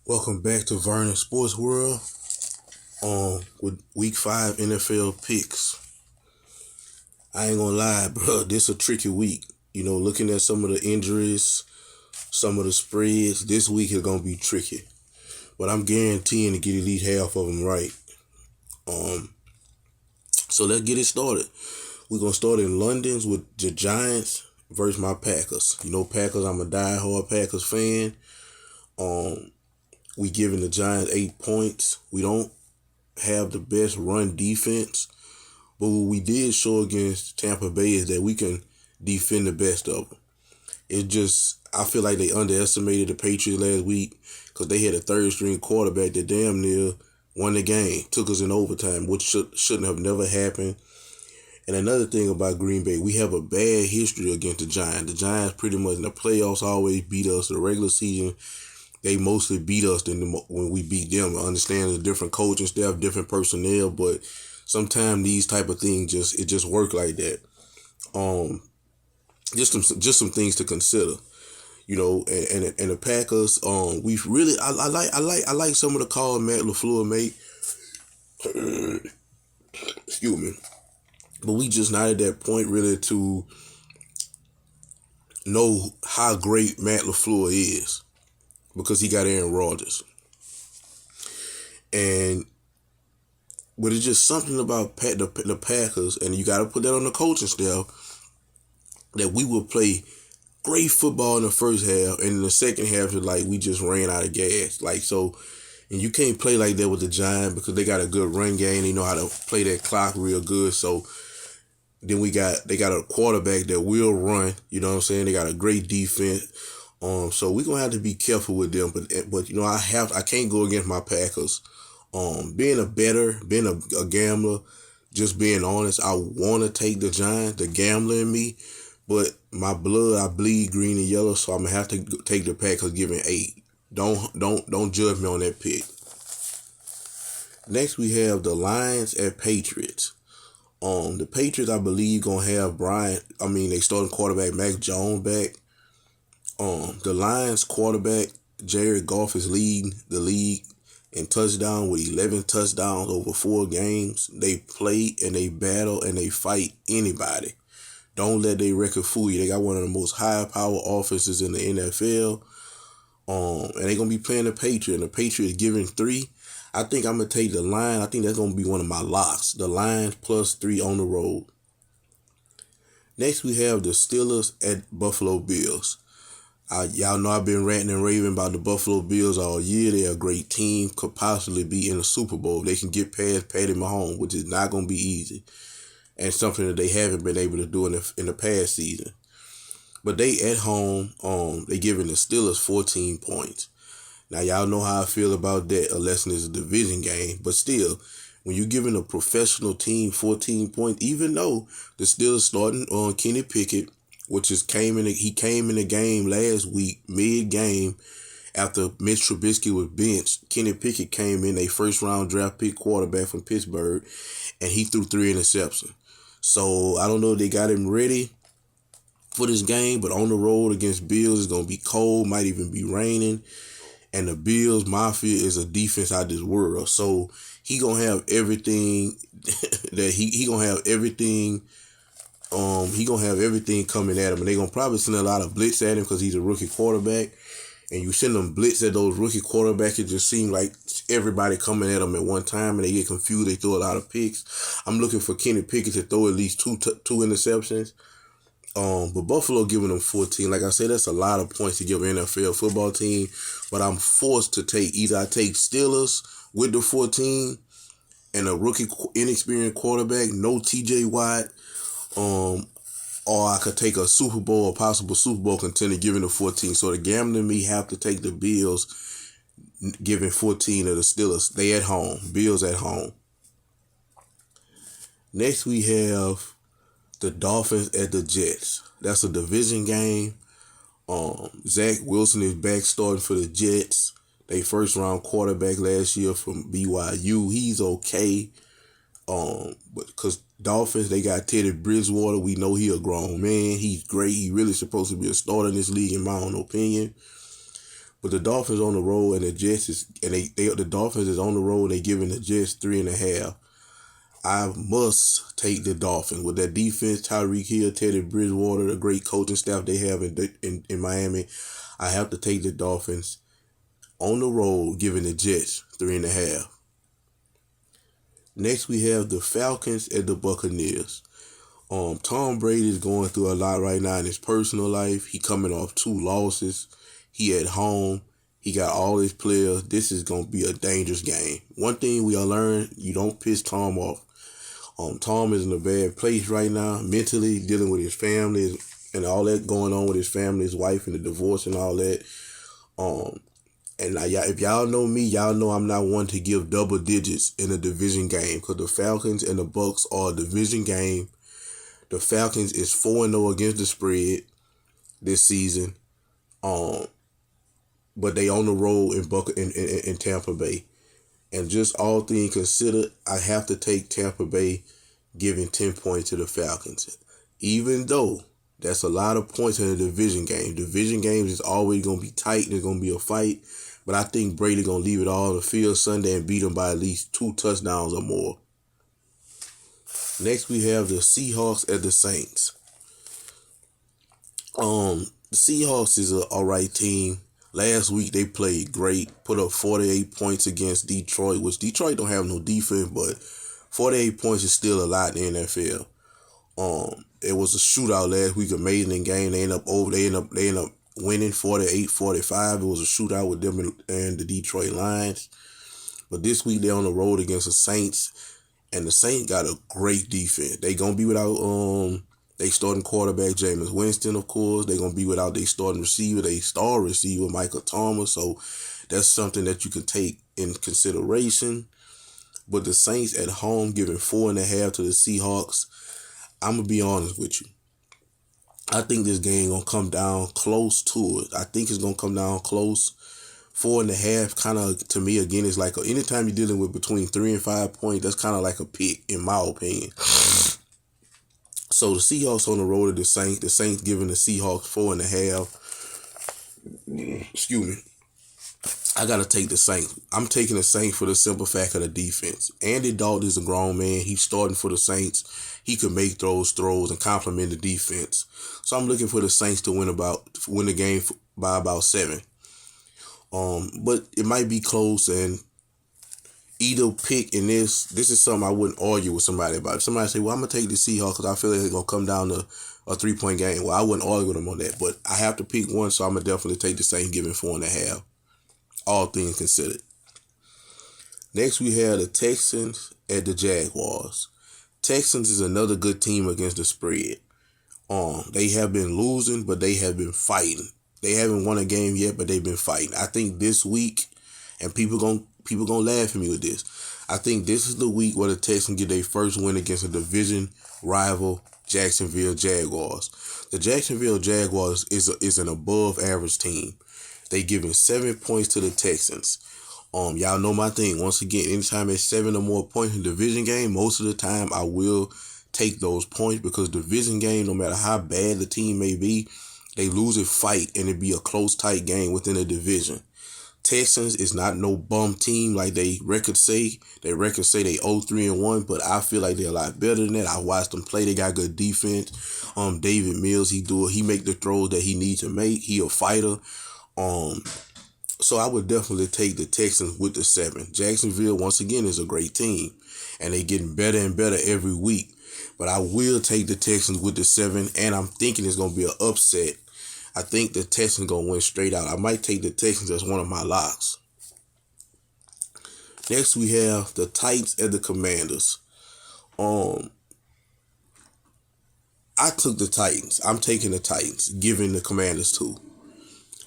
Welcome back to Vernon Sports World. With Week 5 NFL picks. I ain't gonna lie, bro. This a tricky week. Looking at some of the injuries, some of the spreads, this week is gonna be tricky. But I'm guaranteeing to get at least half of them right. Um, so let's get it started. We're gonna start in London's with the Giants versus my Packers. Packers. I'm a diehard Packers fan. We giving the Giants 8 points. We don't have the best run defense, but what we did show against Tampa Bay is that we can defend the best of them. I feel like they underestimated the Patriots last week because they had a third string quarterback that damn near won the game, took us in overtime, which shouldn't have never happened. And another thing about Green Bay, we have a bad history against the Giants. The Giants pretty much in the playoffs always beat us. The regular season, they mostly beat us when we beat them. I understand the different coaching staff, different personnel, but sometimes these type of things just work like that. Just some things to consider. And the Packers, we've really I like some of the calls Matt LaFleur made. Excuse me. But we just not at that point really to know how great Matt LaFleur is because he got Aaron Rodgers. But it's just something about the Packers, and you got to put that on the coaching staff, that we will play great football in the first half, and in the second half, it's like we just ran out of gas. And you can't play like that with the Giants because they got a good run game. They know how to play that clock real good. So then they got a quarterback that will run. You know what I'm saying? They got a great defense. So we're gonna have to be careful with them. But I can't go against my Packers. Being a gambler, just being honest, I want to take the Giants, the gambler in me, but my blood, I bleed green and yellow, so I'm gonna have to take the Packers, giving 8. Don't judge me on that pick. Next, we have the Lions at Patriots. The Patriots, I believe, gonna have they starting quarterback Mac Jones back. The Lions quarterback Jared Goff is leading the league in touchdown with 11 touchdowns over 4 games. They play and they battle and they fight anybody. Don't let their record fool you. They got one of the most high-power offenses in the NFL. And they're going to be playing the Patriots. And the Patriots giving 3. I think I'm going to take the Lions. I think that's going to be one of my locks. The Lions plus 3 on the road. Next, we have the Steelers at Buffalo Bills. Y'all know I've been ranting and raving about the Buffalo Bills all year. They're a great team. Could possibly be in the Super Bowl. They can get past Patty Mahomes, which is not going to be easy. And something that they haven't been able to do in the past season. But they at home, they giving the Steelers 14 points. Now, y'all know how I feel about that, unless it's a division game. But still, when you're giving a professional team 14 points, even though the Steelers starting on Kenny Pickett, he came in the game last week, mid-game, after Mitch Trubisky was benched. Kenny Pickett came in, a first-round draft pick quarterback from Pittsburgh, and he threw 3 interceptions. So, I don't know if they got him ready for this game, but on the road against Bills, it's going to be cold, might even be raining. And the Bills Mafia is a defense out of this world. So, he going to have everything that he going to have everything. He going to have everything coming at him. And they're going to probably send a lot of blitz at him because he's a rookie quarterback. And you send them blitz at those rookie quarterbacks, it just seems like everybody coming at them at one time and they get confused. They throw a lot of picks. I'm looking for Kenny Pickett to throw at least two interceptions. But Buffalo giving them 14. Like I said, that's a lot of points to give an NFL football team. But I'm forced to take Steelers with the 14 and a rookie inexperienced quarterback, no TJ Watt. Or I could take a Super Bowl, a possible Super Bowl contender, giving the 14. So the gambling me have to take the Bills, giving 14 of the Steelers. They at home. Bills at home. Next we have the Dolphins at the Jets. That's a division game. Zach Wilson is back starting for the Jets. They first round quarterback last year from BYU. He's okay. But because Dolphins, they got Teddy Bridgewater. We know he a grown man. He's great. He really supposed to be a starter in this league, in my own opinion. But the Dolphins on the road and the Jets the Dolphins is on the road. They giving the Jets 3.5. I must take the Dolphins with that defense. Tyreek Hill, Teddy Bridgewater, the great coaching staff they have in Miami. I have to take the Dolphins on the road, giving the Jets 3.5. Next, we have the Falcons and the Buccaneers. Tom Brady is going through a lot right now in his personal life. He coming off 2 losses. He at home. He got all his players. This is going to be a dangerous game. One thing we all learned, you don't piss Tom off. Tom is in a bad place right now, mentally, dealing with his family and all that going on with his family, his wife and the divorce and all that. And if y'all know me, y'all know I'm not one to give double digits in a division game because the Falcons and the Bucs are a division game. The Falcons is 4-0 against the spread this season. But they on the road in Tampa Bay. And just all things considered, I have to take Tampa Bay giving 10 points to the Falcons. Even though that's a lot of points in a division game. Division games is always going to be tight. There's going to be a fight. But I think Brady going to leave it all on the field Sunday and beat them by at least 2 touchdowns or more. Next, we have the Seahawks and the Saints. The Seahawks is an alright team. Last week, they played great. Put up 48 points against Detroit, which Detroit don't have no defense, but 48 points is still a lot in the NFL. It was a shootout last week, amazing game. They end up winning 48-45. It was a shootout with them and the Detroit Lions. But this week, they're on the road against the Saints. And the Saints got a great defense. They going to be without they starting quarterback, Jameis Winston, of course. They're going to be without their starting receiver, their star receiver, Michael Thomas. So that's something that you can take in consideration. But the Saints at home giving 4.5 to the Seahawks. I'm going to be honest with you. I think this game going to come down close to it. I think it's going to come down close. 4.5 kind of, to me, again, is like anytime you're dealing with between 3 and 5 points, that's kind of like a pick, in my opinion. So the Seahawks on the road to the Saints giving the Seahawks 4.5. Excuse me. I got to take the Saints. I'm taking the Saints for the simple fact of the defense. Andy Dalton is a grown man. He's starting for the Saints. He can make throws and complement the defense. So I'm looking for the Saints to win the game by about 7. But it might be close, and either pick in this is something I wouldn't argue with somebody about. If somebody say, well, I'm going to take the Seahawks because I feel like it's going to come down to a 3-point game. Well, I wouldn't argue with them on that, but I have to pick one, so I'm going to definitely take the Saints giving 4.5, all things considered. Next, we have the Texans at the Jaguars. Texans is another good team against the spread. They have been losing, but they have been fighting. They haven't won a game yet, but they've been fighting. I think this week, and people gonna laugh at me with this, I think this is the week where the Texans get their first win against a division rival, Jacksonville Jaguars. The Jacksonville Jaguars is an above average team. They giving 7 points to the Texans. Y'all know my thing. Once again, anytime it's 7 or more points in division game, most of the time I will take those points because division game, no matter how bad the team may be, they lose a fight and it be a close, tight game within a division. Texans is not no bum team like they records say. They records say they 0-3-1, but I feel like they're a lot better than that. I watched them play. They got good defense. David Mills, he make the throws that he needs to make. He a fighter. So I would definitely take the Texans with the 7. Jacksonville, once again, is a great team, and they getting better and better every week. But I will take the Texans with the 7, and I'm thinking it's going to be an upset. I think the Texans going to win straight out. I might take the Texans as one of my locks. Next, we have the Titans and the Commanders. I took the Titans. I'm taking the Titans, giving the Commanders 2.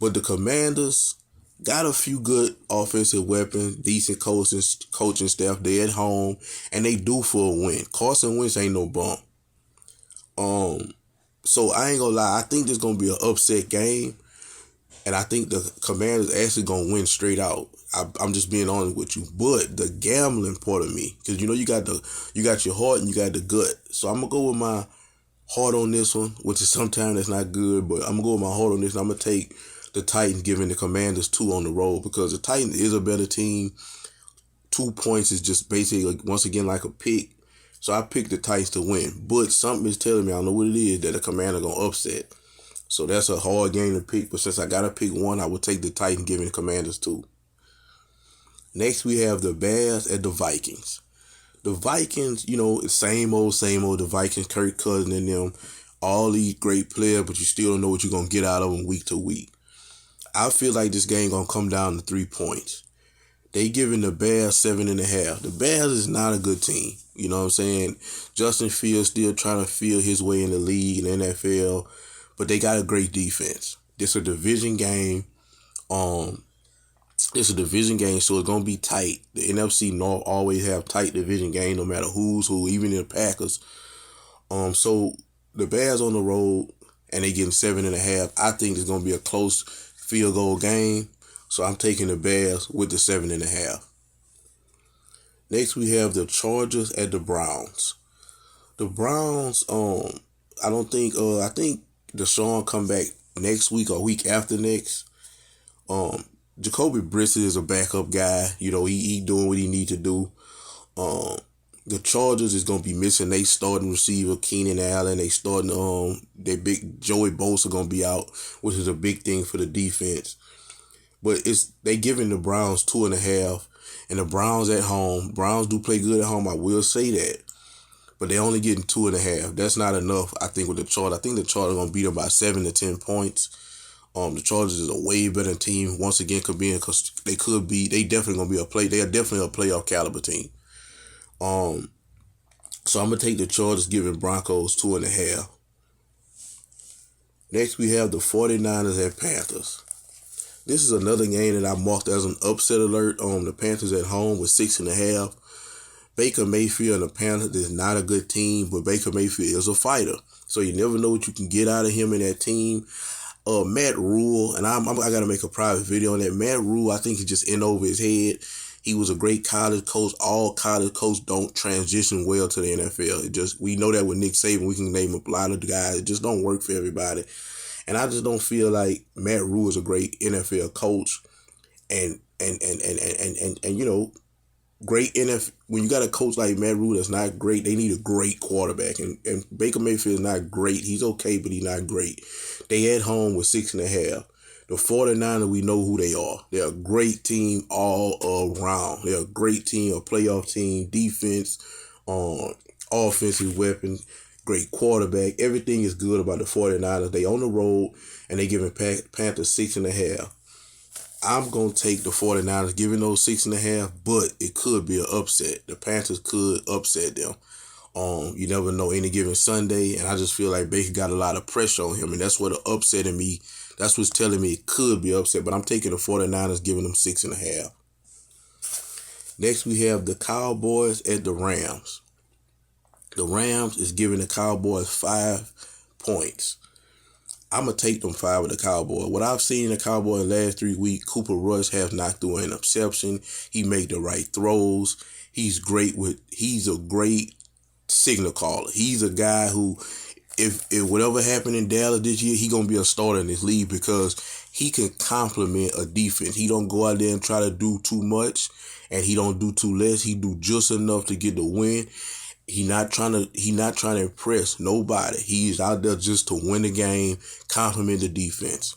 But the Commanders got a few good offensive weapons, decent coaching staff. They at home, and they due for a win. Carson Wentz ain't no bum. So I ain't gonna lie. I think this gonna be an upset game, and I think the Commanders actually gonna win straight out. I'm just being honest with you. But the gambling part of me, because you got your heart and you got the gut. So I'm gonna go with my heart on this one, which is sometimes that's not good, but I'm gonna go with my heart on this. And I'm gonna take the Titans giving the Commanders 2 on the road, because the Titans is a better team. 2 points is just basically, once again, like a pick. So I picked the Titans to win. But something is telling me, I don't know what it is, that the Commander going to upset. So that's a hard game to pick. But since I got to pick one, I will take the Titans giving the Commanders 2. Next, we have the Bears at the Vikings. The Vikings, same old. The Vikings, Kirk Cousins and them, all these great players, but you still don't know what you're going to get out of them week to week. I feel like this game going to come down to 3 points. They giving the Bears 7.5. The Bears is not a good team. You know what I'm saying? Justin Fields still trying to feel his way in the league and NFL, but they got a great defense. This a division game. It's a division game, so it's gonna be tight. The NFC North always have tight division game, no matter who's who, even in the Packers. So the Bears on the road and they getting 7.5. I think it's gonna be a close field goal game. So I'm taking the Bears with the 7.5. Next, we have the Chargers at the Browns. The Browns, I think Deshaun come back next week or week after next. Jacoby Brissett is a backup guy. He doing what he need to do. The Chargers is gonna be missing they starting receiver Keenan Allen. They starting their big Joey Bosa gonna be out, which is a big thing for the defense. But they giving the Browns 2.5, and the Browns at home. Browns do play good at home, I will say that. But they only getting 2.5. That's not enough, I think, with the Chargers. I think the Chargers are gonna beat them by 7 to 10 points. The Chargers is a way better team. Once again, because they definitely gonna be they are definitely a playoff caliber team. So I'm gonna take the Chargers giving Broncos 2.5. Next, we have the 49ers at Panthers. This is another game that I marked as an upset alert. The Panthers at home with 6.5. Baker Mayfield and the Panthers is not a good team, but Baker Mayfield is a fighter. So you never know what you can get out of him in that team. Matt Rule, and I got to make a private video on that. Matt Rule, I think he's just in over his head. He was a great college coach. All college coaches don't transition well to the NFL. We know that with Nick Saban. We can name a lot of the guys. It just don't work for everybody. And I just don't feel like Matt Rule is a great NFL coach. And great NFL. When you got a coach like Matt Rule that's not great, they need a great quarterback. And Baker Mayfield is not great. He's okay, but he's not great. They at home with 6.5. The 49ers, we know who they are. They're a great team all around. They're a great team, a playoff team, defense, offensive weapons, great quarterback. Everything is good about the 49ers. They on the road, and they giving Panthers 6.5. I'm going to take the 49ers, giving those 6.5, but it could be an upset. The Panthers could upset them. You never know, any given Sunday, and I just feel like Baker got a lot of pressure on him, and that's what upsetting me. That's what's telling me it could be upset, but I'm taking the 49ers, giving them 6.5. Next, we have the Cowboys at the Rams. The Rams is giving the Cowboys 5 points. I'm going to take them 5 with the Cowboys. What I've seen in the Cowboys the last 3 weeks, Cooper Rush has not through an interception. He made the right throws. He's a great signal caller. He's a guy who, if whatever happened in Dallas this year, he going to be a starter in this league because he can complement a defense. He don't go out there and try to do too much, and he don't do too less. He do just enough to get the win. He not trying to impress nobody. He's out there just to win the game, compliment the defense.